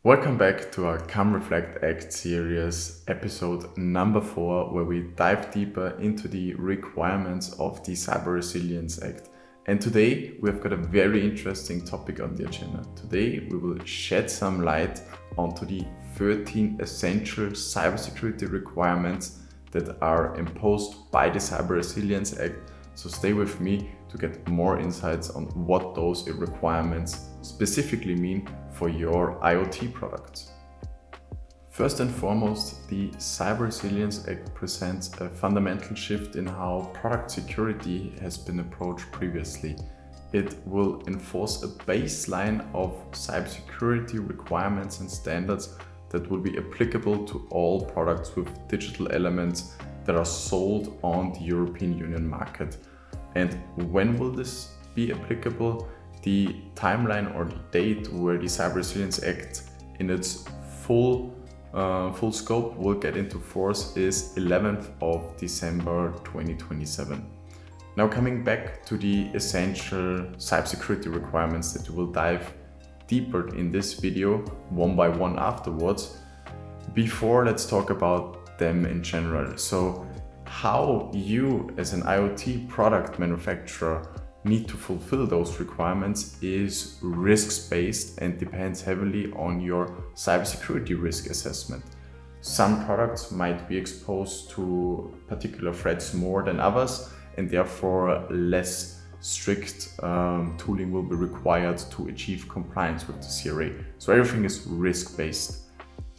Welcome back to our Come Reflect Act series, episode number 4, where we dive deeper into the requirements of the Cyber Resilience Act. And today we've got a very interesting topic on the agenda. Today we will shed some light onto the 13 essential cybersecurity requirements that are imposed by the Cyber Resilience Act. So stay with me to get more insights on what those requirements specifically mean for your IoT products. First and foremost, the Cyber Resilience Act presents a fundamental shift in how product security has been approached previously. It will enforce a baseline of cybersecurity requirements and standards that will be applicable to all products with digital elements that are sold on the European Union market. And when will this be applicable? The timeline or the date where the Cyber Resilience Act in its full scope will get into force is 11th of December 2027. Now coming back to the essential cybersecurity requirements that we will dive deeper in this video one by one afterwards. Before, let's talk about them in general. So how you as an IoT product manufacturer need to fulfill those requirements is risks-based and depends heavily on your cybersecurity risk assessment. Some products might be exposed to particular threats more than others, and therefore less strict tooling will be required to achieve compliance with the CRA. So everything is risk-based.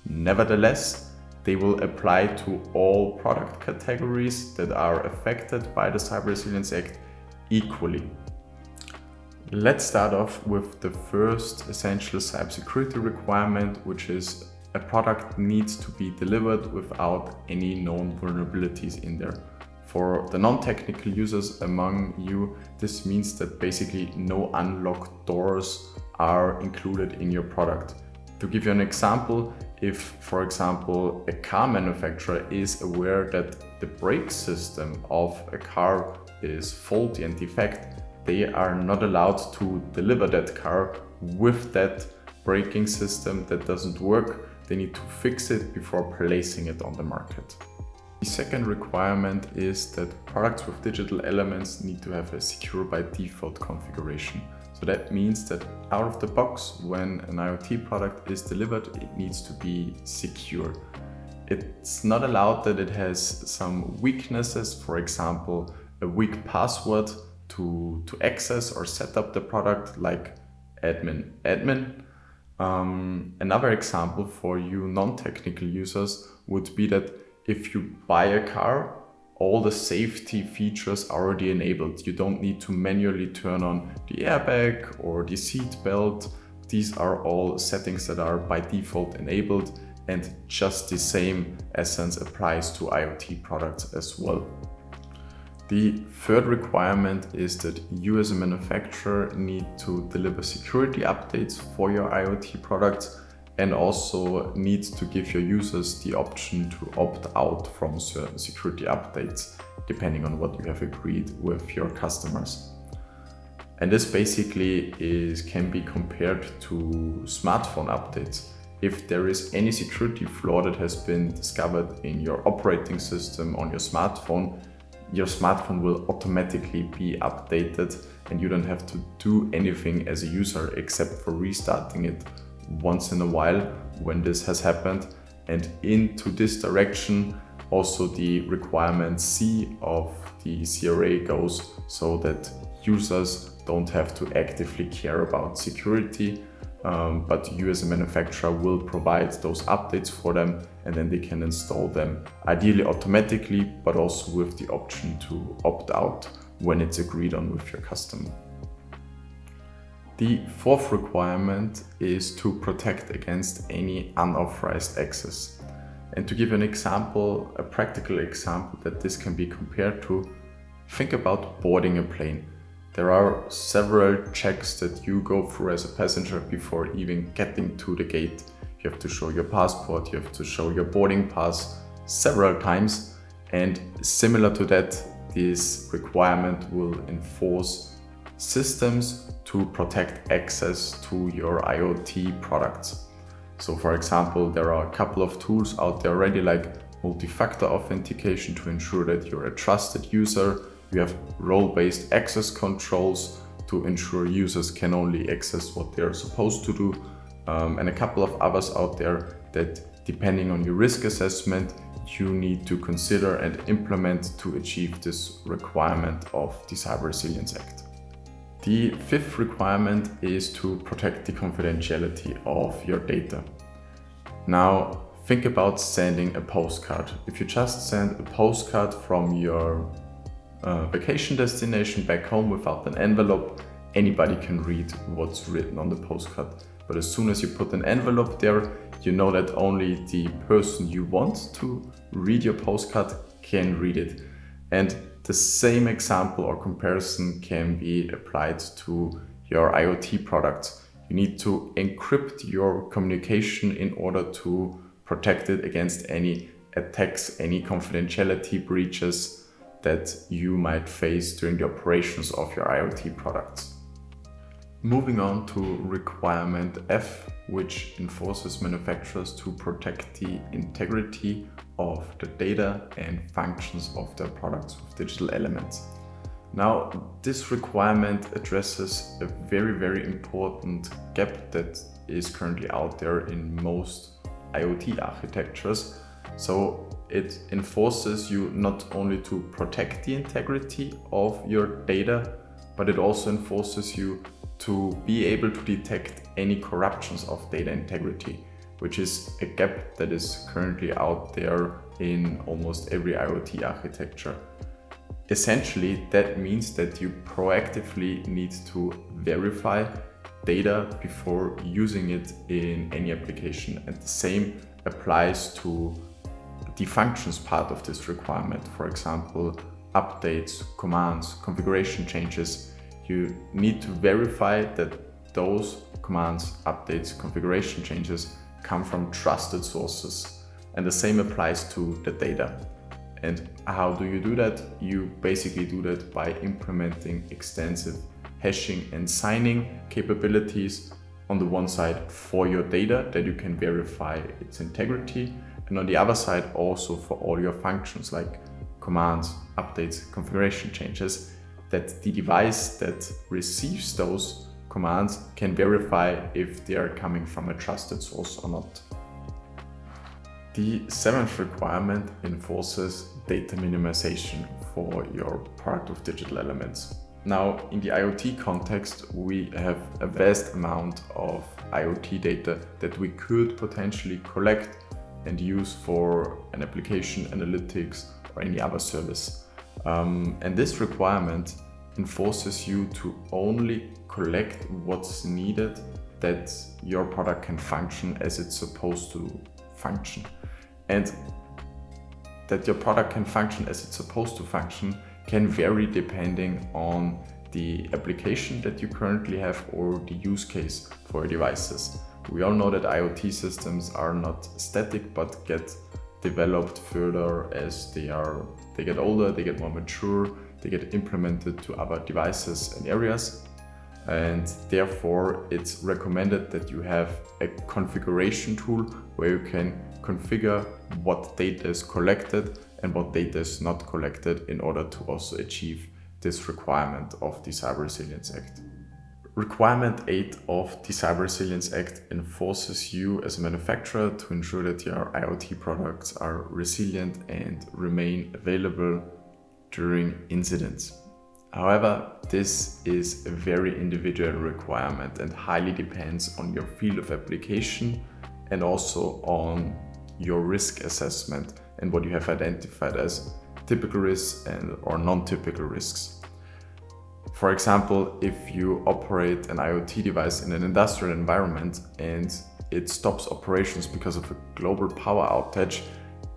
Nevertheless, they will apply to all product categories that are affected by the Cyber Resilience Act equally. Let's start off with the first essential cybersecurity requirement, which is a product needs to be delivered without any known vulnerabilities in there. For the non-technical users among you, this means that basically no unlocked doors are included in your product. To give you an example, if, for example, a car manufacturer is aware that the brake system of a car is faulty and defect, they are not allowed to deliver that car with that braking system that doesn't work. They need to fix it before placing it on the market. The second requirement is that products with digital elements need to have a secure by default configuration. So that means that out of the box, when an IoT product is delivered, it needs to be secure. It's not allowed that it has some weaknesses, for example, a weak password to access or set up the product, like admin. Another example for you non-technical users would be that if you buy a car, all the safety features are already enabled. You don't need to manually turn on the airbag or the seat belt. These are all settings that are by default enabled, and just the same essence applies to IoT products as well. The third requirement is that you as a manufacturer need to deliver security updates for your IoT products and also need to give your users the option to opt out from certain security updates, depending on what you have agreed with your customers. And this basically can be compared to smartphone updates. If there is any security flaw that has been discovered in your operating system on your smartphone will automatically be updated, and you don't have to do anything as a user except for restarting it once in a while when this has happened. And into this direction also the requirement C of the CRA goes, so that users don't have to actively care about security, but you as a manufacturer will provide those updates for them, and then they can install them ideally automatically, but also with the option to opt out when it's agreed on with your customer. The fourth requirement is to protect against any unauthorized access. And to give an example, a practical example that this can be compared to, think about boarding a plane. There are several checks that you go through as a passenger before even getting to the gate. You have to show your passport, you have to show your boarding pass several times, and similar to that, this requirement will enforce systems to protect access to your IoT products. So for example, there are a couple of tools out there already like multi-factor authentication to ensure that you're a trusted user. You have role-based access controls to ensure users can only access what they're supposed to do, and a couple of others out there that, depending on your risk assessment, you need to consider and implement to achieve this requirement of the Cyber Resilience Act. The fifth requirement is to protect the confidentiality of your data. Now, think about sending a postcard. If you just send a postcard from your vacation destination back home without an envelope, anybody can read what's written on the postcard. But as soon as you put an envelope there, you know that only the person you want to read your postcard can read it. And the same example or comparison can be applied to your IoT products. You need to encrypt your communication in order to protect it against any attacks, any confidentiality breaches that you might face during the operations of your IoT products. Moving on to requirement F, which enforces manufacturers to protect the integrity of the data and functions of their products with digital elements. Now, this requirement addresses a very, very important gap that is currently out there in most IoT architectures. So it enforces you not only to protect the integrity of your data, but it also enforces you to be able to detect any corruptions of data integrity, which is a gap that is currently out there in almost every IoT architecture. Essentially, that means that you proactively need to verify data before using it in any application. And the same applies to the functions part of this requirement. For example, updates, commands, configuration changes. You need to verify that those commands, updates, configuration changes come from trusted sources. And the same applies to the data. And how do you do that? You basically do that by implementing extensive hashing and signing capabilities on the one side for your data that you can verify its integrity, and on the other side also for all your functions like commands, updates, configuration changes, that the device that receives those commands can verify if they are coming from a trusted source or not. The seventh requirement enforces data minimization for your part of digital elements. Now, in the IoT context, we have a vast amount of IoT data that we could potentially collect and use for an application, analytics, or any other service. And this requirement enforces you to only collect what's needed that your product can function as it's supposed to function. And that your product can function as it's supposed to function can vary depending on the application that you currently have or the use case for your devices. We all know that IoT systems are not static but get developed further as they get older, they get more mature, they get implemented to other devices and areas. And therefore it's recommended that you have a configuration tool where you can configure what data is collected and what data is not collected in order to also achieve this requirement of the Cyber Resilience Act. Requirement 8 of the Cyber Resilience Act enforces you as a manufacturer to ensure that your IoT products are resilient and remain available during incidents. However, this is a very individual requirement and highly depends on your field of application and also on your risk assessment and what you have identified as typical risks or non-typical risks. For example, if you operate an IoT device in an industrial environment and it stops operations because of a global power outage,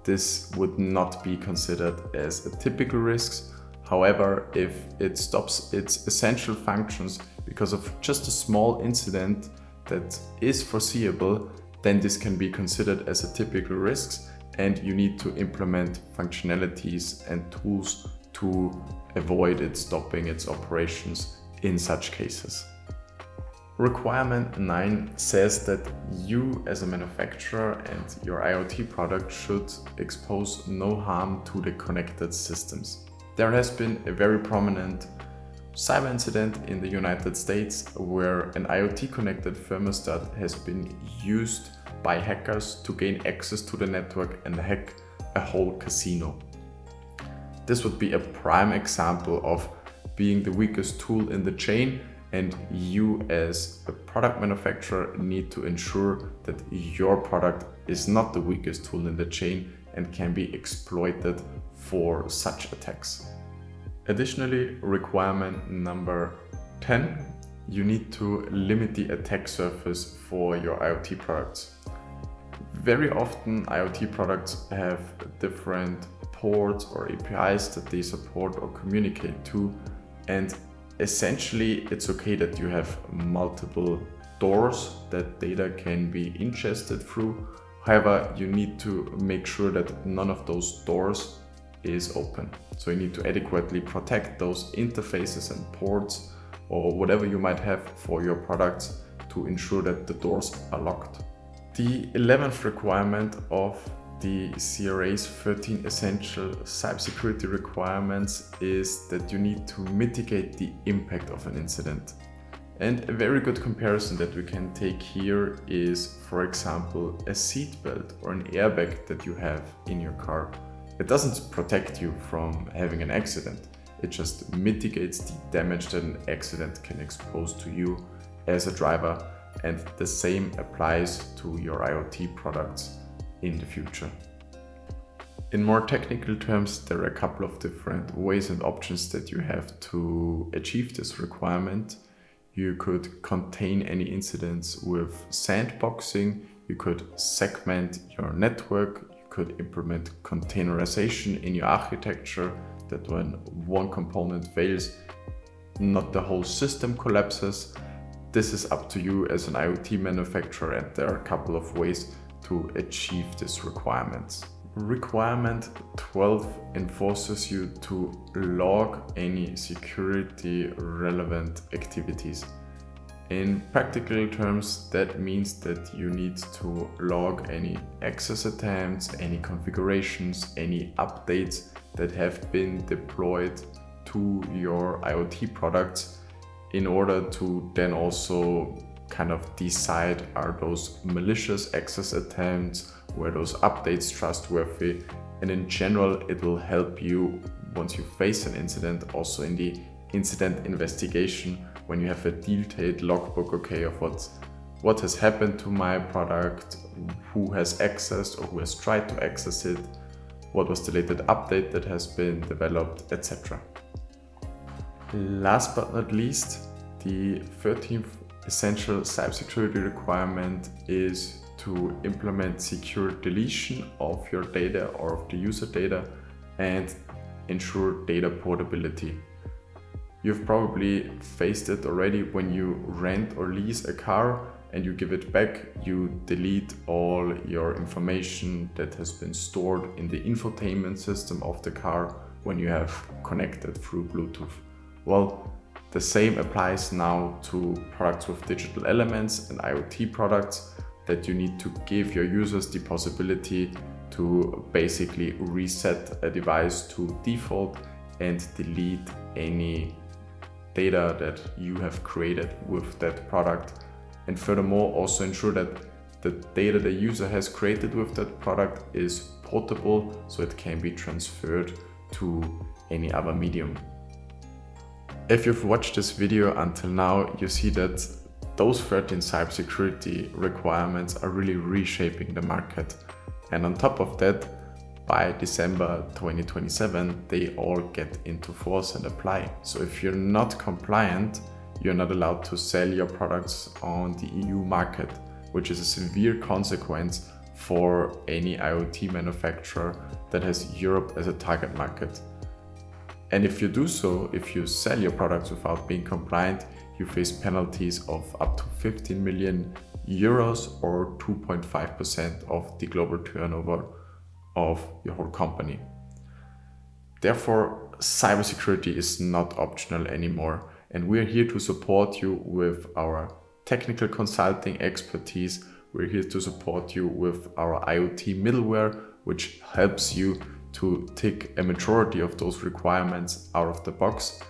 this would not be considered as a typical risk. However, if it stops its essential functions because of just a small incident that is foreseeable, then this can be considered as a typical risk, and you need to implement functionalities and tools to avoid it stopping its operations in such cases. Requirement 9 says that you as a manufacturer and your IoT product should expose no harm to the connected systems. There has been a very prominent cyber incident in the United States where an IoT connected thermostat has been used by hackers to gain access to the network and hack a whole casino. This would be a prime example of being the weakest tool in the chain, and you as a product manufacturer need to ensure that your product is not the weakest tool in the chain and can be exploited for such attacks. Additionally, requirement number 10, you need to limit the attack surface for your IoT products. Very often IoT products have different ports or APIs that they support or communicate to, and essentially it's okay that you have multiple doors that data can be ingested through. However, you need to make sure that none of those doors is open. So you need to adequately protect those interfaces and ports or whatever you might have for your products to ensure that the doors are locked. The 11th requirement of the CRA's 13 essential cybersecurity requirements is that you need to mitigate the impact of an incident. And a very good comparison that we can take here is, for example, a seatbelt or an airbag that you have in your car. It doesn't protect you from having an accident. It just mitigates the damage that an accident can expose to you as a driver, and the same applies to your IoT products in the future. In more technical terms, there are a couple of different ways and options that you have to achieve this requirement. You could contain any incidents with sandboxing, you could segment your network, you could implement containerization in your architecture, that when one component fails, not the whole system collapses. This is up to you as an IoT manufacturer, and there are a couple of ways to achieve these requirements. Requirement 12 enforces you to log any security relevant activities. In practical terms, that means that you need to log any access attempts, any configurations, any updates that have been deployed to your IoT products, in order to then also kind of decide, are those malicious access attempts, were those updates trustworthy, and in general it will help you once you face an incident, also in the incident investigation, when you have a detailed logbook, okay, of what has happened to my product, who has accessed or who has tried to access it, what was the latest update that has been developed, etc. Last but not least, the 13th essential cybersecurity requirement is to implement secure deletion of your data or of the user data and ensure data portability. You've probably faced it already when you rent or lease a car and you give it back, you delete all your information that has been stored in the infotainment system of the car when you have connected through Bluetooth. Well, the same applies now to products with digital elements and IoT products, that you need to give your users the possibility to basically reset a device to default and delete any data that you have created with that product. And furthermore, also ensure that the data the user has created with that product is portable, so it can be transferred to any other medium. If you've watched this video until now, you see that those 13 cybersecurity requirements are really reshaping the market. And on top of that, by December 2027, they all get into force and apply. So if you're not compliant, you're not allowed to sell your products on the EU market, which is a severe consequence for any IoT manufacturer that has Europe as a target market. And if you do so, if you sell your products without being compliant, you face penalties of up to 15 million euros or 2.5% of the global turnover of your whole company. Therefore, cybersecurity is not optional anymore, and we're here to support you with our technical consulting expertise. We're here to support you with our IoT middleware, which helps you to tick a majority of those requirements out of the box.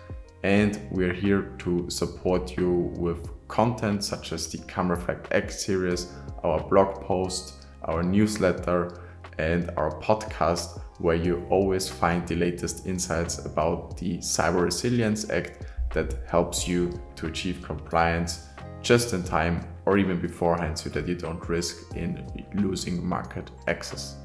And we're here to support you with content such as the Come Reflect X series, our blog post, our newsletter, and our podcast, where you always find the latest insights about the Cyber Resilience Act that helps you to achieve compliance just in time or even beforehand, so that you don't risk in losing market access.